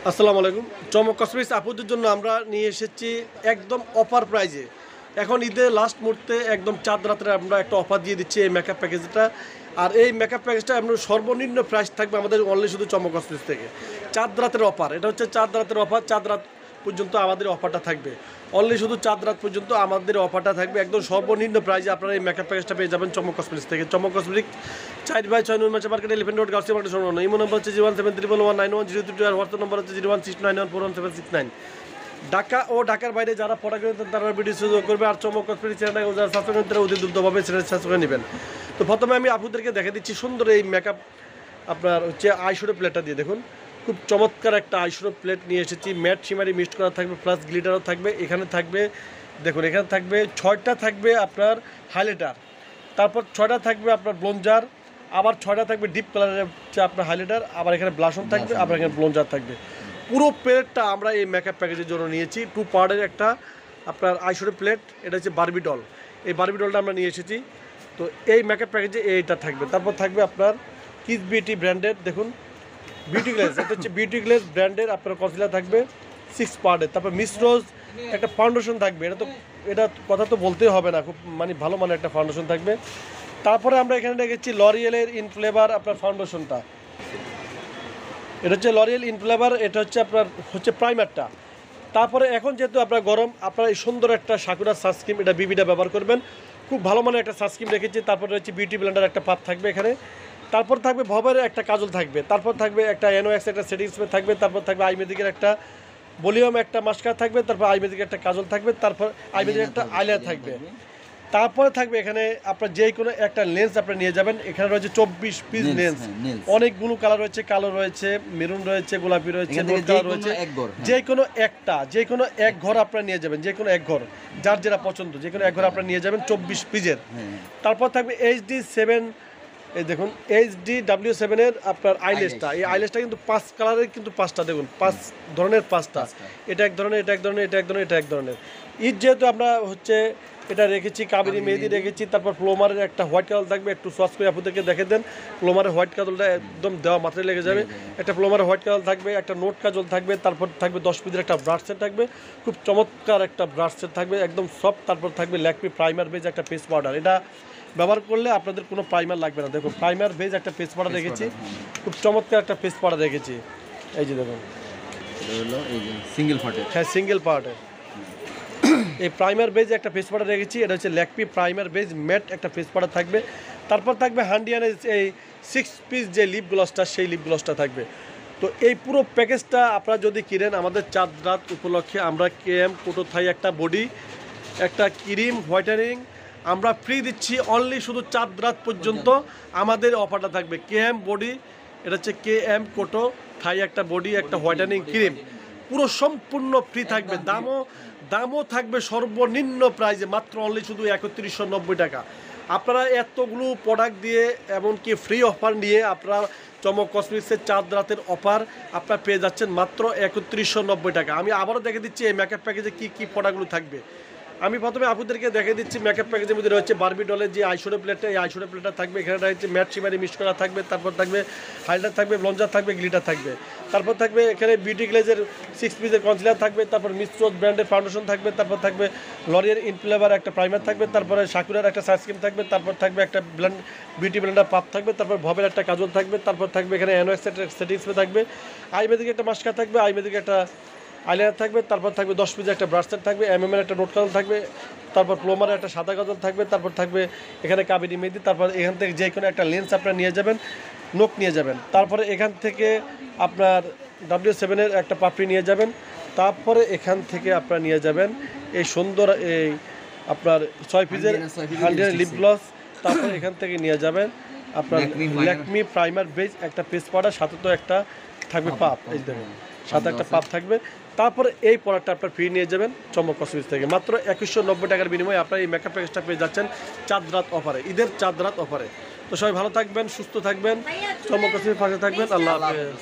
আসসালামু আলাইকুম। চমক কসমেটিক্স আপুদের জন্য আমরা নিয়ে এসেছি একদম অফার প্রাইজে। এখন ঈদে লাস্ট মুহূর্তে একদম চাঁদ রাত্রে আমরা একটা অফার দিয়ে দিচ্ছি এই মেকআপ প্যাকেজটা। আর এই মেকআপ প্যাকেজটা আপনার সর্বনিম্ন প্রাইস থাকবে আমাদের অনলি শুধু চমক কসমেটিক্স থেকে। চাঁদ রাতের অফার, এটা হচ্ছে চাঁদ রাতের অফার। চাঁদ রাত পর্যন্ত আমাদের অফারটা থাকবে, অনলি শুধু চাঁদ রাত পর্যন্ত আমাদের অফারটা থাকবে। একদম সর্বনিম্ন প্রাইজে আপনারা এই মেকআপ প্যাকেজটা পেয়ে যাবেন চমক কসমেটিক্স থেকে। চমক কসমেটিক্স 4/6 নুনমাচা market, elephant road, Gausia market সরবরাহ। ইমো নম্বর হচ্ছে 01731191022 আর হোয়াটসঅ্যাপ নম্বর হচ্ছে 01691411769। ঢাকা ও ঢাকার বাইরে যারা প্রোডাক্ট কিনতেন তারা ভিডিও সুযোগ করবে। আর চমক কসমেটিক্স চ্যানেলটা যারা সাবস্ক্রাইব করেন তারা অতি দ্রুতভাবে চ্যানেল সাবস্ক্রাইব করে নেবেন। তো প্রথমে আমি আপুদেরকে দেখে দিচ্ছি সুন্দর এই মেকআপ আপনার হচ্ছে আইশ্যাডো প্লেটটা দিয়ে। দেখুন খুব চমৎকার একটা আইশ্যাডো প্লেট নিয়ে এসেছি। ম্যাট শিমারি মিক্সড করা থাকবে, প্লাস গ্লিটারও থাকবে। এখানে থাকবে, দেখুন এখানে থাকবে 6টা থাকবে আপনার হাইলাইটার, তারপর 6টা থাকবে আপনার ব্লঞ্জার, আবার 6টা থাকবে ডিপ কালারের হচ্ছে আপনার হাইলাইটার, আবার এখানে ব্লাশন থাকবে, আবার এখানে ব্লঞ্জার থাকবে। পুরো প্লেটটা আমরা এই মেকআপ প্যাকেজের জন্য নিয়েছি। 2 পার্টের একটা আপনার আইশ্যাডো প্লেট। এটা হচ্ছে বারবি ডল। এই বারবি ডলটা আমরা নিয়ে এসেছি। তো এই মেকআপ প্যাকেজে এইটা থাকবে। তারপর থাকবে আপনার কিস বিউটি ব্র্যান্ডের, দেখুন বিউটি গ্লেজ, এটা হচ্ছে বিউটি গ্লেজ ব্র্যান্ডের আপনার কনসিলার থাকবে 6 পার্টের। তারপর মিস রোজ একটা ফাউন্ডেশন থাকবে। এটা কথা তো বলতেই হবে না, খুব মানে ভালো মানের একটা ফাউন্ডেশন থাকবে। তারপরে আমরা এখানে রেখেছি লরিয়েলের ইনফ্লেভার আপনার ফাউন্ডেশনটা। এটা হচ্ছে লরিয়েল ইনফ্লেভার, এটা হচ্ছে আপনার হচ্ছে প্রাইমারটা। তারপরে এখন যেহেতু আপনার গরম, আপনারা এই সুন্দর একটা সাকুরা সানস্ক্রিন, এটা বিবিটা ব্যবহার করবেন। খুব ভালো মানের একটা সানস্ক্রিন রেখেছি। তারপরে হচ্ছে বিউটি ব্লেন্ডার একটা পাপ থাকবে এখানে। তারপর থাকবে ভবের একটা কাজল থাকবে। তারপর থাকবে একটা এনওএক্স একটা সেটিং স্প্রে থাকবে। তারপর থাকবে আইমেজিকের একটা ভলিউম একটা মাস্কার থাকবে। তারপর আইমেজিকের একটা কাজল থাকবে। তারপর আইমেজিকের একটা আইলাইনার থাকবে। তারপরে থাকবে এখানে আপনার যে কোনো একটা লেন্স আপনি নিয়ে যাবেন। এখানে রয়েছে 24 পিস লেন্স, অনেকগুলো কালার রয়েছে, কালো রয়েছে, মেরুন রয়েছে, গোলাপি রয়েছে, নোট কালার রয়েছে। যে কোনো এক ঘর আপনারা নিয়ে যাবেন, যে কোনো এক ঘর যার যেটা পছন্দ, যে কোনো এক ঘর আপনারা নিয়ে যাবেন 24 পিসের। তারপর থাকবে HD7, এই দেখুন HDW7 এর আপনার আইলেসটা। এই আইলেসটা কিন্তু 5 কালারের, কিন্তু 5টা, দেখুন 5 ধরনের 5টা। এটা এক ধরনের, এটা এক ধরনের, এটা এক ধরনের, এটা এক ধরনের। ঈদ যেহেতু আমরা হচ্ছে এটা রেখেছি, কাবেরি মেহেদি রেখেছি। তারপর প্লোমারের একটা হোয়াইট কাজল থাকবে। একটু সস করে আপনাদেরকে দেখে দেন। প্লোমারের হোয়াইট কাজলটা একদম দেওয়া মাত্রায় লেগে যাবে। একটা প্লোমারের হোয়াইট কাজল থাকবে, একটা নোট কাজল থাকবে। তারপর থাকবে 10 পিসের একটা ব্রাশ সেট থাকবে, খুব চমৎকার একটা ব্রাশ সেট থাকবে, একদম সফট। তারপর থাকবে ল্যাকমি প্রাইমার বেজ একটা পেস্ট পাউডার। এটা ব্যবহার করলে আপনাদের কোনো প্রাইমার লাগবে না। দেখুন প্রাইমার বেজ একটা পেস্ট পাউডার রেখেছি, খুব চমৎকার একটা পেস্ট পাউডার রেখেছি। এই যে দেখুন, সিঙ্গেল পার্টের, হ্যাঁ সিঙ্গেল পাউডার। এই প্রাইমার বেজ একটা ফেস পাউডার রেখেছি। এটা হচ্ছে ল্যাকমি প্রাইমার বেজ ম্যাট একটা ফেস পাউডার থাকবে। তারপর থাকবে হান্ডিয়ানের এই 6 পিস যে লিপ গ্লসটা, সেই লিপ গ্লসটা থাকবে। তো এই পুরো প্যাকেজটা আপনারা যদি কিনেন আমাদের চাঁদ রাত উপলক্ষে আমরা KM কোটো থাই একটা বডি, একটা ক্রিম হোয়াইটেনিং আমরা ফ্রি দিচ্ছি অনলি শুধু চাঁদ রাত পর্যন্ত। আমাদের অফারটা থাকবে KM বডি, এটা হচ্ছে KM কোটো থাই একটা বডি, একটা হোয়াইটেনিং ক্রিম, পুরো সম্পূর্ণ ফ্রি থাকবে। দামও থাকবে সর্বনিম্ন প্রাইজে, মাত্র অনলি শুধু 3190 টাকা। আপনারা এতগুলো প্রোডাক্ট দিয়ে এমনকি ফ্রি অফার নিয়ে আপনারা চমক কসমেটিক্সের চাঁদ রাতের অফার আপনারা পেয়ে যাচ্ছেন মাত্র 3190 টাকা। আমি আবারও দেখে দিচ্ছি এই মেকআপ প্যাকেজে কী প্রোডাক্টগুলো থাকবে। আমি প্রথমে আপুদেরকে দেখে দিচ্ছি মেকআপ প্যাকেজের মধ্যে রয়েছে বারবি ডলের যে আইশ্যাডো প্লেটটা, এই আইশ্যাডো প্লেটটা থাকবে। এখানে রয়েছে ম্যাট শিমারি মিক্স করা থাকবে। তারপর থাকবে হাইলাইটার থাকবে, ব্লঞ্জার থাকবে, গ্লিটার থাকবে। তারপর থাকবে এখানে বিউটি গ্লেজের 6 পিসের কনসিলার থাকবে। তারপর মিস রোজ ব্র্যান্ডের ফাউন্ডেশন থাকবে। তারপর থাকবে লরিয়েল ইনফ্লেভার একটা প্রাইমার থাকবে। তারপরে সাকুরার একটা সানস্ক্রিন থাকবে। তারপর থাকবে একটা বিউটি ব্লেন্ডার পাপ থাকবে। তারপর ভবের একটা কাজল থাকবে। তারপর থাকবে এখানে এনওএক্স সেটিং স্প্রে থাকবে। আইমেজিক একটা মাস্কার থাকবে, আইমেজিক একটা আইলাইনার থাকবে। তারপর থাকবে 10 পিসের একটা ব্রাশ সেট থাকবে, এর একটা নোট কাজল থাকবে। তারপর প্লোমারের একটা সাদা কাজল থাকবে। তারপর থাকবে এখানে কাবেরি মেহেদি। তারপর এখান থেকে যে কোনো একটা লেন্স আপনারা নিয়ে যাবেন, নোক নিয়ে যাবেন। তারপরে এখান থেকে আপনার W7 এর একটা পাপড়ি নিয়ে যাবেন। তারপরে এখান থেকে আপনারা নিয়ে যাবেন এই সুন্দর এই আপনার 6 পিসের হান্ডিয়ানের লিপ গ্লস। তারপর এখান থেকে নিয়ে যাবেন আপনার ল্যাকমি প্রাইমার বেজ একটা পেস্ট পাউডার, সাথে তো একটা থাকবে পাপ, এই দেখুন সাথে একটা পাপ থাকবে। তারপরে এই প্রোডাক্টটা আপনার ফ্রি নিয়ে যাবেন চমক কসমেটিক্স থেকে। মাত্র 2190 টাকার বিনিময়ে আপনার এই মেকআপ প্যাকেজটা পেয়ে যাচ্ছেন চাঁদ রাত অফারে, ঈদের চাঁদ রাত অফারে। তো সবাই ভালো থাকবেন, সুস্থ থাকবেন, চমক কসমেটিক্স পাশে থাকবেন। আল্লাহ হাফেজ।